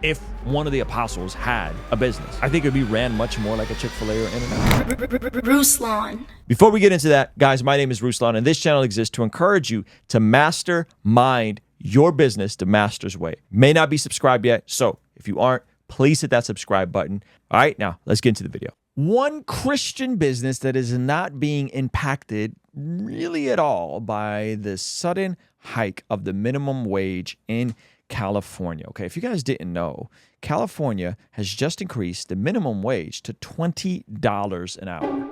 if one of the apostles had a business. I think it would be ran much more like a Chick-fil-A or In-N-Out. Ruslan. Before we get into that, guys, my name is Ruslan, and this channel exists to encourage you to mastermind your business the master's way. May not be subscribed yet, so if you aren't, please hit that subscribe button. All right, now let's get into the video. One Christian business that is not being impacted really at all by the sudden hike of the minimum wage in California. Okay, if you guys didn't know, California has just increased the minimum wage to $20 an hour.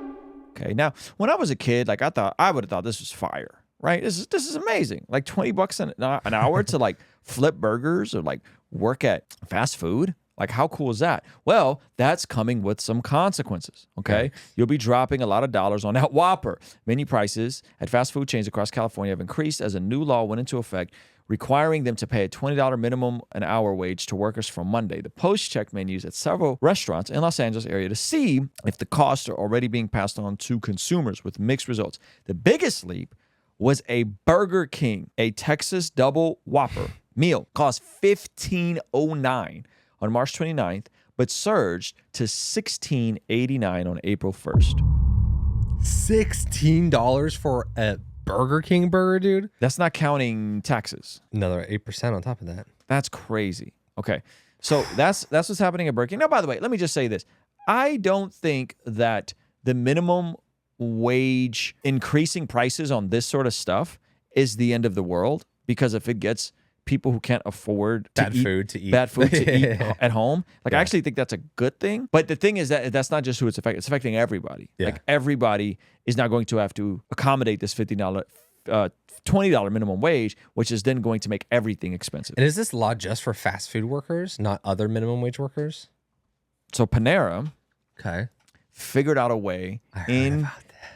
Okay, now when I was a kid, like I would have thought this was fire, right? This is amazing. Like 20 bucks an hour to like flip burgers or like work at fast food. Like, how cool is that? Well, that's coming with some consequences, okay? You'll be dropping a lot of dollars on that Whopper. Menu prices at fast food chains across California have increased as a new law went into effect, requiring them to pay a $20 minimum an hour wage to workers from Monday. The Post checked menus at several restaurants in Los Angeles area to see if the costs are already being passed on to consumers with mixed results. The biggest leap was a Burger King, a Texas double Whopper meal cost $15.09 on March 29th, but surged to $16.89 on April 1st. $16 for a Burger King burger, dude? That's not counting taxes. Another 8% on top of that. That's crazy. Okay, so that's what's happening at Burger King. Now, by the way, let me just say this. I don't think that the minimum wage increasing prices on this sort of stuff is the end of the world, because if it gets people who can't afford bad food to eat at home. Like, I actually think that's a good thing. But the thing is that that's not just who it's affecting. It's affecting everybody. Yeah. Like, everybody is now going to have to accommodate this $20 minimum wage, which is then going to make everything expensive. And is this law just for fast food workers, not other minimum wage workers? So Panera figured out a way lobbying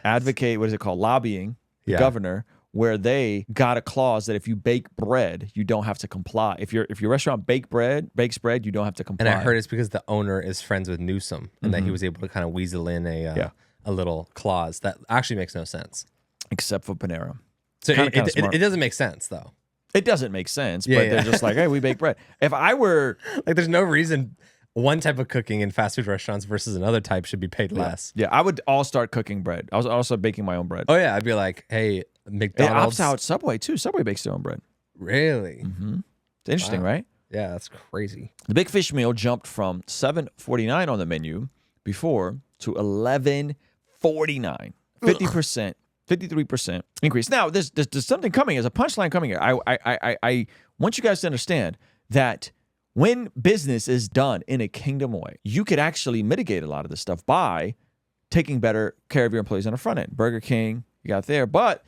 the governor, where they got a clause that if you bake bread, you don't have to comply. If your restaurant bakes bread, you don't have to comply. And I heard it's because the owner is friends with Newsom, and that he was able to kind of weasel in a little clause that actually makes no sense. Except for Panera. So it doesn't make sense, though. It doesn't make sense, but they're just like, hey, we bake bread. If I were... Like, there's no reason one type of cooking in fast food restaurants versus another type should be paid less. Yeah, I would all start cooking bread. I was also baking my own bread. Oh, yeah. I'd be like, hey, McDonald's. It opts out Subway, too. Subway bakes their own bread. Really? Mm-hmm. It's interesting, right? Yeah, that's crazy. The Big Fish meal jumped from $7.49 on the menu before to $11.49. 50%, 53% increase. Now, there's something coming. There's a punchline coming here. I want you guys to understand that when business is done in a kingdom way, you could actually mitigate a lot of this stuff by taking better care of your employees on the front end. Burger King, you got there, but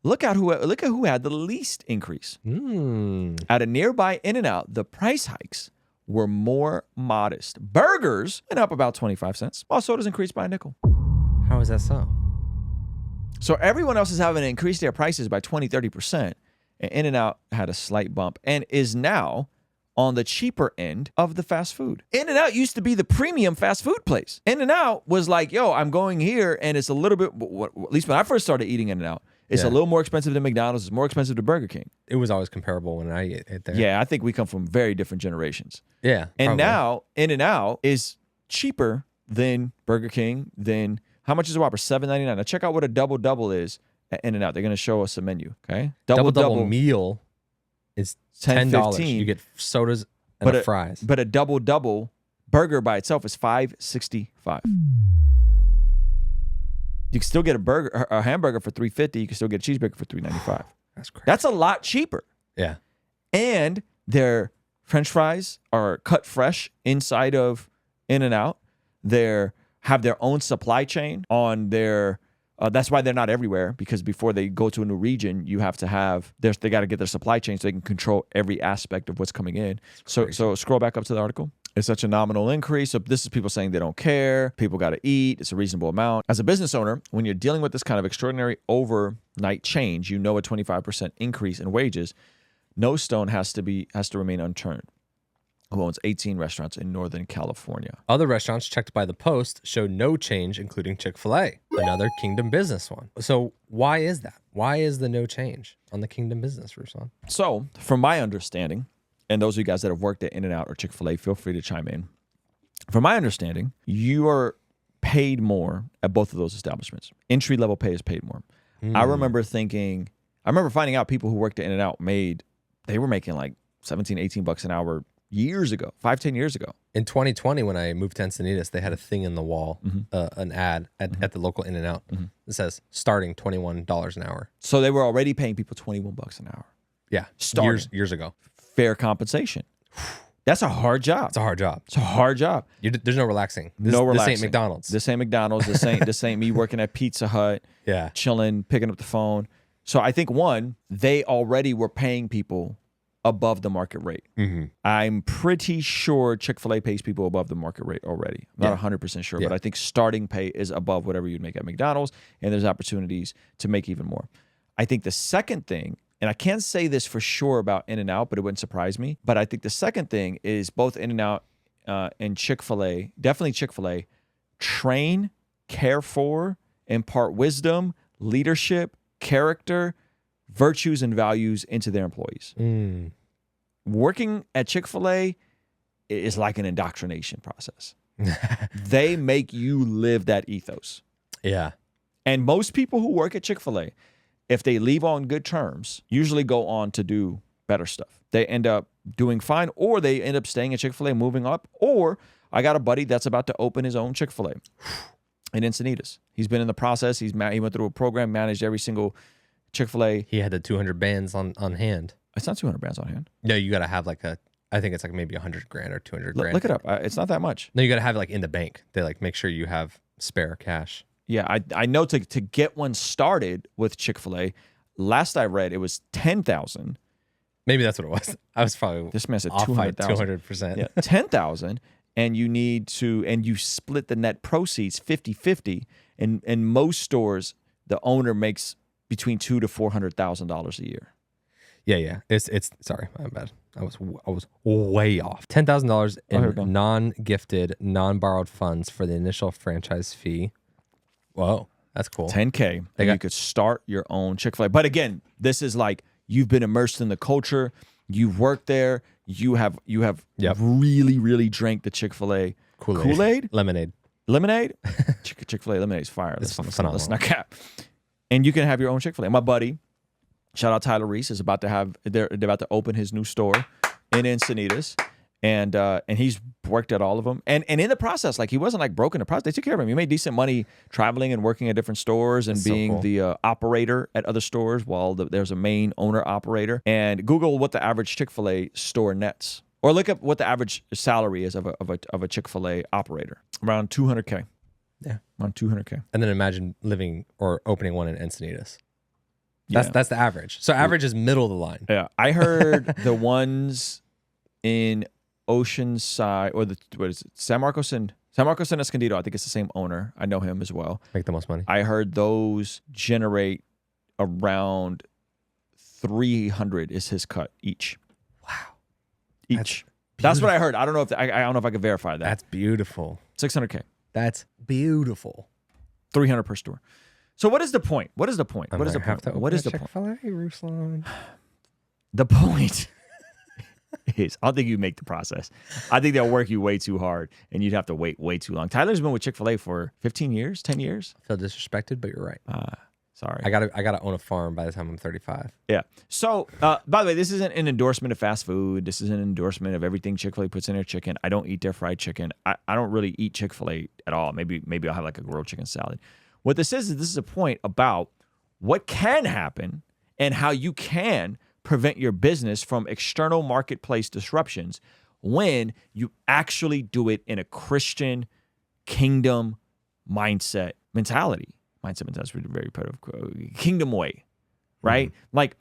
look at who had the least increase. At a nearby In-N-Out, the price hikes were more modest. Burgers went up about 25 cents, while sodas increased by a nickel. How is that so? So everyone else is having to increase their prices by 20, 30%. And In-N-Out had a slight bump and is now on the cheaper end of the fast food. In-N-Out used to be the premium fast food place. In-N-Out was like, yo, I'm going here, and it's a little bit, at least when I first started eating In-N-Out, it's a little more expensive than McDonald's. It's more expensive than Burger King. It was always comparable when I ate there. Yeah, I think we come from very different generations. Yeah, and now In-N-Out is cheaper than Burger King. Than how much is a Whopper? $7.99. Now check out what a double is at In-N-Out. They're going to show us a menu. Okay, double meal is $10. You get sodas and fries. But a double burger by itself is $5.65. You can still get a hamburger for $3.50. You can still get a cheeseburger for $3.95. That's crazy. That's a lot cheaper. Yeah. And their French fries are cut fresh inside of In-N-Out. They have their own supply chain on their. That's why they're not everywhere, because before they go to a new region, you have to have they got to get their supply chain so they can control every aspect of what's coming in. So scroll back up to the article. It's such a nominal increase. So this is people saying they don't care. People got to eat. It's a reasonable amount. As a business owner, when you're dealing with this kind of extraordinary overnight change, you know a 25% increase in wages, no stone has to remain unturned. Who owns 18 restaurants in Northern California. Other restaurants checked by the Post showed no change, including Chick-fil-A, another Kingdom Business one. So why is that? Why is the no change on the Kingdom Business, Ruslan? So, from my understanding, and those of you guys that have worked at In-N-Out or Chick-fil-A, feel free to chime in. From my understanding, you are paid more at both of those establishments. Entry-level pay is paid more. I remember finding out people who worked at In-N-Out they were making like 17, 18 bucks an hour years ago, 5-10 years ago. In 2020, when I moved to Encinitas, they had a thing in the wall, an ad at the local In-N-Out that says starting $21 an hour. So they were already paying people 21 bucks an hour. Yeah, Starting. years ago. Fair compensation. That's a hard job. It's a hard job. It's a hard job. There's no relaxing. This ain't McDonald's. This ain't McDonald's. This ain't me working at Pizza Hut. Yeah. Chilling, picking up the phone. So I think one, they already were paying people above the market rate. I'm pretty sure Chick-fil-A pays people above the market rate already. I'm not 100% sure, but I think starting pay is above whatever you'd make at McDonald's, and there's opportunities to make even more. I think the second thing, and I can't say this for sure about In-N-Out, but it wouldn't surprise me, but I think the second thing is both In-N-Out and Chick-fil-A, definitely Chick-fil-A, train, care for, impart wisdom, leadership, character, virtues, and values into their employees. Working at Chick-fil-A is like an indoctrination process. They make you live that ethos. Yeah. And most people who work at Chick-fil-A, if they leave on good terms, usually go on to do better stuff. They end up doing fine, or they end up staying at Chick-fil-A, moving up. Or I got a buddy that's about to open his own Chick-fil-A in Encinitas. He's been in the process. He went through a program, managed every single Chick-fil-A. He had the 200 bands on hand. It's not 200 bands on hand. No, you got to have like I think it's like maybe 100 grand or 200 grand. Look it up. It's not that much. No, you got to have it like in the bank. They like make sure you have spare cash. Yeah, I know to get one started with Chick-fil-A, last I read, it was 10,000. Maybe that's what it was. I was probably this man said off by 200,000. 200%. Yeah, 10,000, and you split the net proceeds 50-50. And in most stores, the owner makes between $200,000 to $400,000 a year. Yeah. It's sorry, my bad. I was way off. $10,000 in non-gifted, non-borrowed funds for the initial franchise fee. Whoa, that's cool. $10K, and you could start your own Chick-fil-A. But again, this is like you've been immersed in the culture. You've worked there. You have really, really drank the Chick-fil-A Kool-Aid? Lemonade. Chick-fil-A lemonade is fire. Phenomenal. Let's not cap. And you can have your own Chick-fil-A. My buddy, shout out Tyler Reese, is about to they're about to open his new store in Encinitas. And he's worked at all of them. And in the process, like he wasn't like broke in the process. They took care of him. He made decent money traveling and working at different stores and being the operator at other stores while there's a main owner operator. And Google what the average Chick-fil-A store nets, or look up what the average salary is of a Chick-fil-A operator. Around $200K. Yeah, around $200K. And then imagine living or opening one in Encinitas. That's the average. So average is middle of the line. Yeah, I heard the ones in Oceanside, or what is it? San Marcos and Escondido. I think it's the same owner. I know him as well. Make the most money. I heard those generate around 300 is his cut each. Wow. Each. That's what I heard. I don't know if I don't know if I could verify that. That's beautiful. 600K. That's beautiful. 300 per store. So what is the point? What is the point? What is the point? What is the point? Chick-fil-A, Ruslan. The point is, I don't think you make the process. I think they'll work you way too hard, and you'd have to wait way too long. Tyler's been with Chick-fil-A for 15 years, 10 years. I feel disrespected, but you're right. Sorry. I gotta own a farm by the time I'm 35. Yeah. So, by the way, this isn't an endorsement of fast food. This is an endorsement of everything Chick-fil-A puts in their chicken. I don't eat their fried chicken. I don't really eat Chick-fil-A at all. Maybe I'll have like a grilled chicken salad. What this is a point about what can happen and how you can prevent your business from external marketplace disruptions when you actually do it in a Christian kingdom mentality. Mindset is very part of kingdom way, right? Like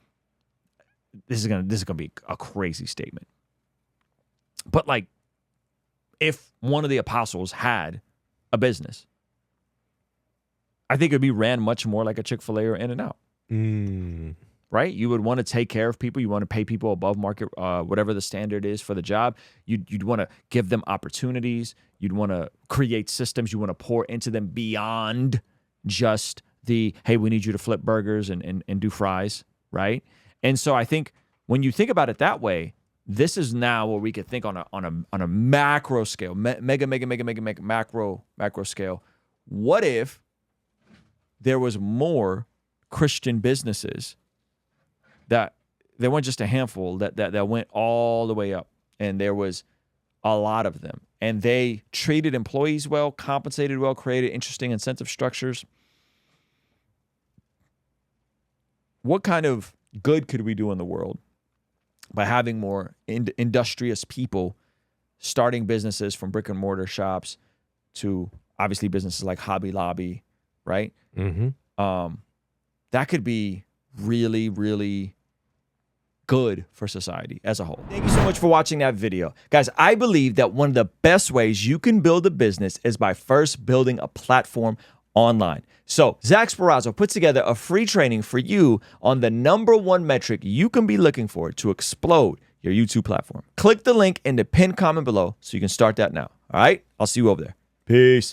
this is gonna be a crazy statement, but like if one of the apostles had a business, I think it'd be ran much more like a Chick-fil-A or In-N-Out. Right? You would want to take care of people. You want to pay people above market, whatever the standard is for the job. You'd want to give them opportunities. You'd want to create systems. You want to pour into them beyond just the, hey, we need you to flip burgers and do fries, right? And so I think when you think about it that way, this is now where we could think on a macro scale, mega macro scale. What if there was more Christian businesses that there weren't just a handful that went all the way up, and there was a lot of them, and they treated employees well, compensated well, created interesting incentive structures? What kind of good could we do in the world by having more industrious people starting businesses, from brick and mortar shops to obviously businesses like Hobby Lobby, right? That could be really, really good for society as a whole. Thank you so much for watching that video. Guys, I believe that one of the best ways you can build a business is by first building a platform online. So Zach Sparazzo put together a free training for you on the #1 metric you can be looking for to explode your YouTube platform. Click the link in the pinned comment below so you can start that now. All right, I'll see you over there. Peace.